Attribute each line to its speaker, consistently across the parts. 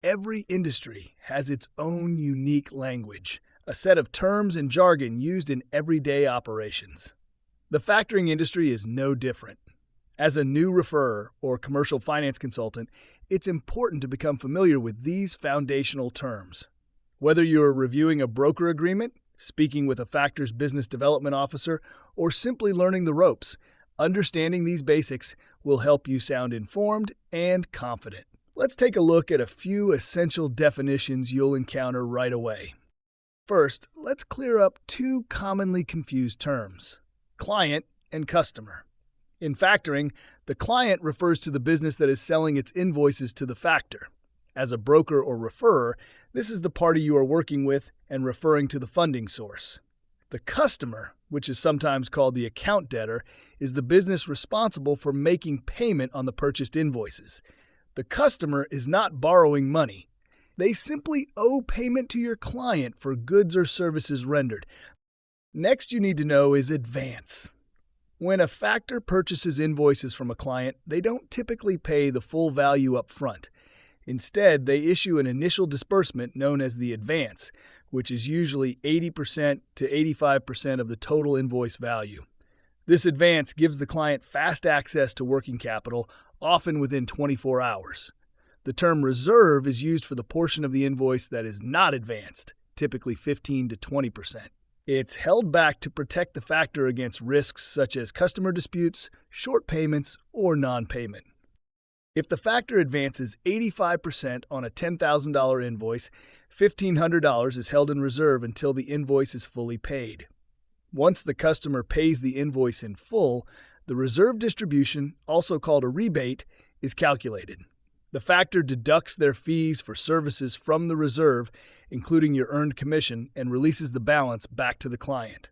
Speaker 1: Every industry has its own unique language, a set of terms and jargon used in everyday operations. The factoring industry is no different. As a new referrer or commercial finance consultant, it's important to become familiar with these foundational terms. Whether you're reviewing a broker agreement, speaking with a factor's business development officer, or simply learning the ropes, understanding these basics will help you sound informed and confident. Let's take a look at a few essential definitions you'll encounter right away. First, let's clear up two commonly confused terms: client and customer. In factoring, the client refers to the business that is selling its invoices to the factor. As a broker or referrer, this is the party you are working with and referring to the funding source. The customer, which is sometimes called the account debtor, is the business responsible for making payment on the purchased invoices. The customer is not borrowing money. They simply owe payment to your client for goods or services rendered. Next you need to know is advance. When a factor purchases invoices from a client, they don't typically pay the full value up front. Instead, they issue an initial disbursement known as the advance, which is usually 80% to 85% of the total invoice value. This advance gives the client fast access to working capital, often within 24 hours. The term reserve is used for the portion of the invoice that is not advanced, typically 15 to 20%. It's held back to protect the factor against risks such as customer disputes, short payments, or non-payment. If the factor advances 85% on a $10,000 invoice, $1,500 is held in reserve until the invoice is fully paid. Once the customer pays the invoice in full, the reserve distribution, also called a rebate, is calculated. The factor deducts their fees for services from the reserve, including your earned commission, and releases the balance back to the client.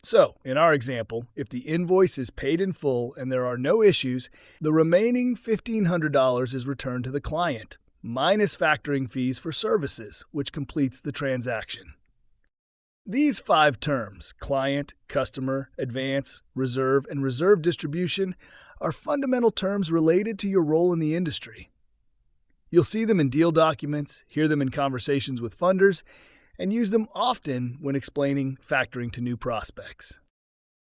Speaker 1: So, in our example, if the invoice is paid in full and there are no issues, the remaining $1,500 is returned to the client, minus factoring fees for services, which completes the transaction. These 5 terms, client, customer, advance, reserve, and reserve distribution, are fundamental terms related to your role in the industry. You'll see them in deal documents, hear them in conversations with funders, and use them often when explaining factoring to new prospects.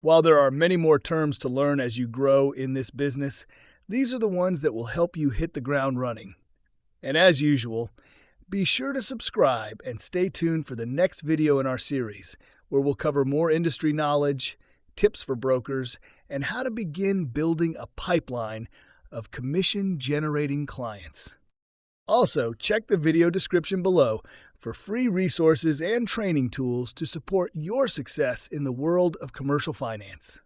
Speaker 1: While there are many more terms to learn as you grow in this business, these are the ones that will help you hit the ground running. And as usual, be sure to subscribe and stay tuned for the next video in our series, where we'll cover more industry knowledge, tips for brokers, and how to begin building a pipeline of commission-generating clients. Also, check the video description below for free resources and training tools to support your success in the world of commercial finance.